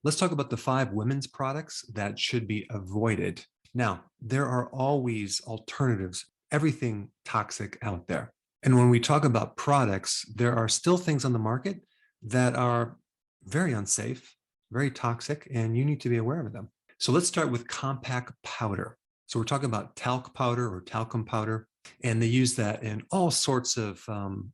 Let's talk about the 5 women's products that should be avoided. Now, there are always alternatives, everything toxic out there. And when we talk about products, there are still things on the market that are very unsafe, very toxic, and you need to be aware of them. So let's start with compact powder. So we're talking about talc powder or talcum powder, and they use that in all sorts of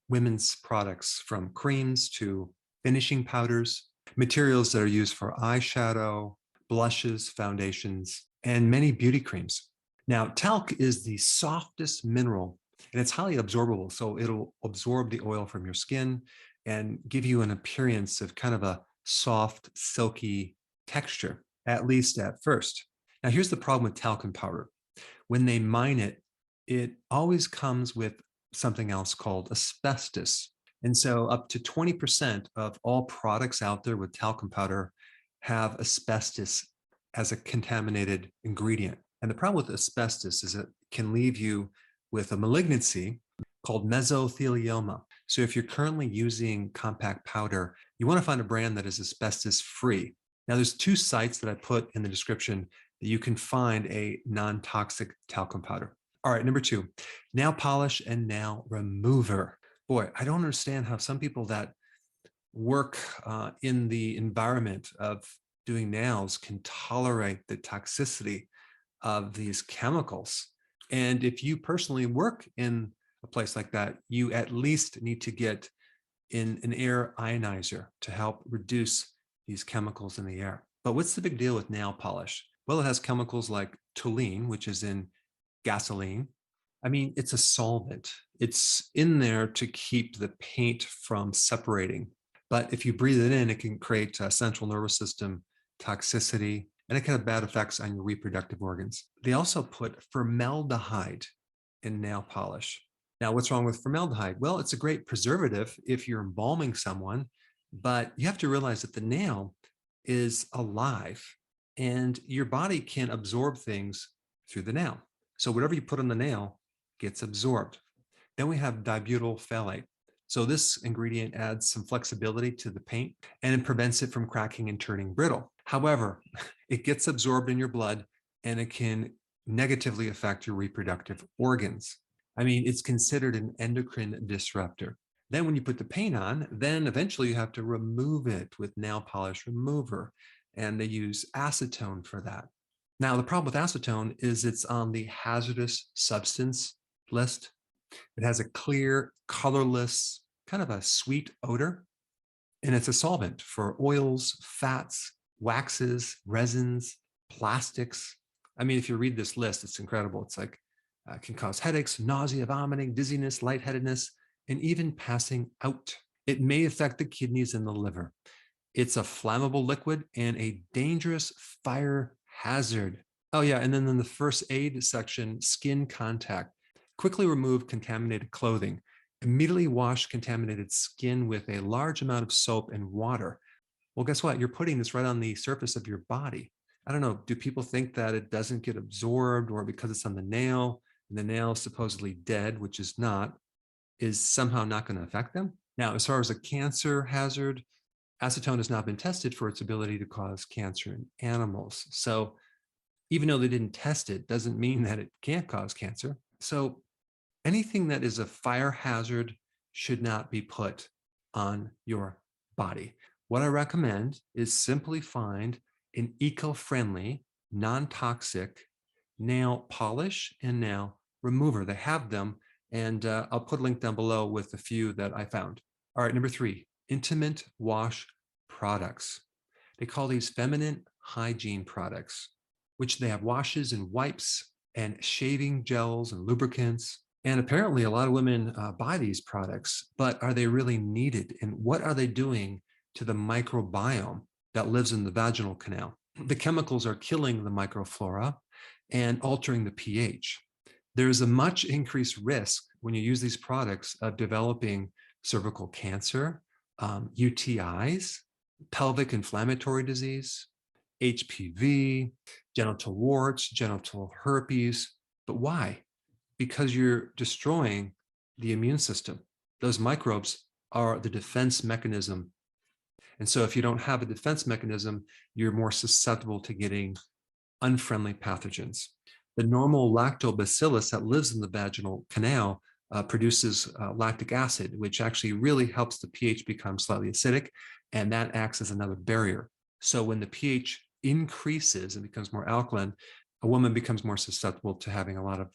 women's products, from creams to finishing powders, materials that are used for eyeshadow, blushes, foundations, and many beauty creams. Now, talc is the softest mineral and it's highly absorbable. So it'll absorb the oil from your skin and give you an appearance of kind of a soft, silky texture, at least at first. Now, here's the problem with talcum powder. When they mine it, it always comes with something else called asbestos. And so up to 20% of all products out there with talcum powder have asbestos as a contaminated ingredient. And the problem with asbestos is it can leave you with a malignancy called mesothelioma. So if you're currently using compact powder, you want to find a brand that is asbestos free. Now, there's 2 sites that I put in the description that you can find a non-toxic talcum powder. All right, number 2, nail polish and nail remover. Boy, I don't understand how some people that work in the environment of doing nails can tolerate the toxicity of these chemicals. And if you personally work in a place like that, you at least need to get in an air ionizer to help reduce these chemicals in the air. But what's the big deal with nail polish? Well, it has chemicals like toluene, which is in gasoline. I mean, it's a solvent. It's in there to keep the paint from separating. But if you breathe it in, it can create a central nervous system toxicity, and it can have bad effects on your reproductive organs. They also put formaldehyde in nail polish. Now, what's wrong with formaldehyde? Well, it's a great preservative if you're embalming someone, but you have to realize that the nail is alive and your body can absorb things through the nail. So whatever you put on the nail gets absorbed. Then we have dibutyl phthalate. So this ingredient adds some flexibility to the paint and it prevents it from cracking and turning brittle. However, it gets absorbed in your blood and it can negatively affect your reproductive organs. I mean, it's considered an endocrine disruptor. Then when you put the paint on, then eventually you have to remove it with nail polish remover. And they use acetone for that. Now, the problem with acetone is it's on the hazardous substance list. It has a clear, colorless, kind of a sweet odor. And it's a solvent for oils, fats, waxes, resins, plastics. I mean, if you read this list, it's incredible. It's like, can cause headaches, nausea, vomiting, dizziness, lightheadedness, and even passing out. It may affect the kidneys and the liver. It's a flammable liquid and a dangerous fire hazard. Oh yeah, and then in the first aid section, skin contact. Quickly remove contaminated clothing. Immediately wash contaminated skin with a large amount of soap and water. Well, guess what? You're putting this right on the surface of your body. I don't know, do people think that it doesn't get absorbed, or because it's on the nail and the nail is supposedly dead, which is not, is somehow not going to affect them? Now, as far as a cancer hazard, acetone has not been tested for its ability to cause cancer in animals. So even though they didn't test it, doesn't mean that it can't cause cancer. So anything that is a fire hazard should not be put on your body. What I recommend is simply find an eco-friendly, non-toxic nail polish and nail remover. They have them, and I'll put a link down below with a few that I found. All right, number 3, intimate wash products. They call these feminine hygiene products, which they have washes and wipes and shaving gels and lubricants. And apparently a lot of women buy these products, but are they really needed? And what are they doing to the microbiome that lives in the vaginal canal? The chemicals are killing the microflora and altering the pH. There's a much increased risk when you use these products of developing cervical cancer, UTIs, pelvic inflammatory disease, HPV, genital warts, genital herpes. But why? Because you're destroying the immune system. Those microbes are the defense mechanism. And so if you don't have a defense mechanism, you're more susceptible to getting unfriendly pathogens. The normal lactobacillus that lives in the vaginal canal produces lactic acid, which actually really helps the pH become slightly acidic, and that acts as another barrier. So when the pH increases and becomes more alkaline, a woman becomes more susceptible to having a lot of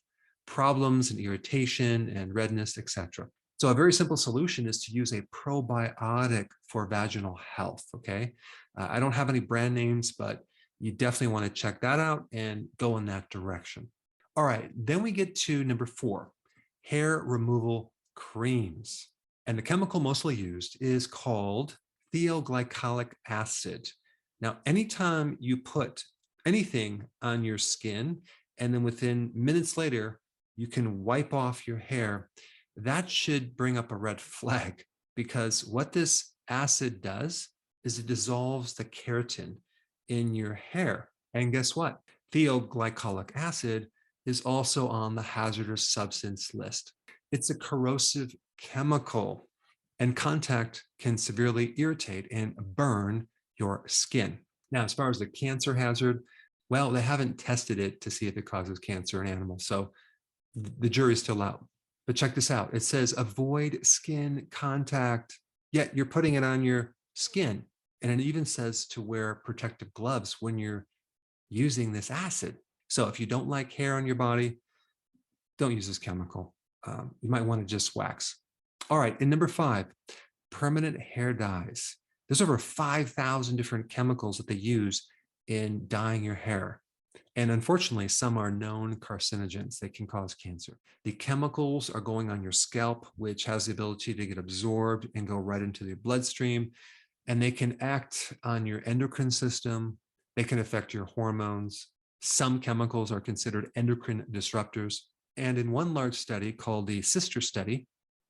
problems and irritation and redness, etc. So a very simple solution is to use a probiotic for vaginal health, okay? I don't have any brand names, but you definitely want to check that out and go in that direction. All right, then we get to number 4, hair removal creams. And the chemical mostly used is called thioglycolic acid. Now, anytime you put anything on your skin and then within minutes later, you can wipe off your hair, that should bring up a red flag, because what this acid does is it dissolves the keratin in your hair. And guess what? Thioglycolic acid is also on the hazardous substance list. It's a corrosive chemical, and contact can severely irritate and burn your skin. Now, as far as the cancer hazard, well, they haven't tested it to see if it causes cancer in animals, so the jury's still out. But check this out. It says avoid skin contact, yet you're putting it on your skin. And it even says to wear protective gloves when you're using this acid. So if you don't like hair on your body, don't use this chemical. You might want to just wax. All right, and number 5, permanent hair dyes. There's over 5,000 different chemicals that they use in dyeing your hair. And unfortunately, some are known carcinogens. They can cause cancer. The chemicals are going on your scalp, which has the ability to get absorbed and go right into the bloodstream. And they can act on your endocrine system. They can affect your hormones. Some chemicals are considered endocrine disruptors. And in one large study called the Sister Study,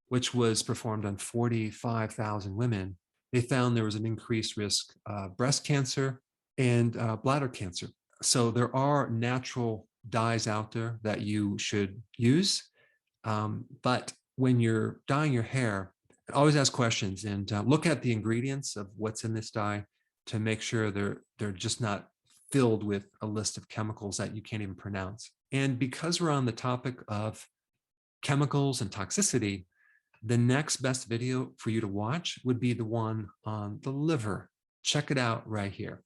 which was performed on 45,000 women, they found there was an increased risk of breast cancer and bladder cancer. So there are natural dyes out there that you should use. But when you're dyeing your hair, always ask questions and look at the ingredients of what's in this dye to make sure they're just not filled with a list of chemicals that you can't even pronounce. And because we're on the topic of chemicals and toxicity, the next best video for you to watch would be the one on the liver. Check it out right here.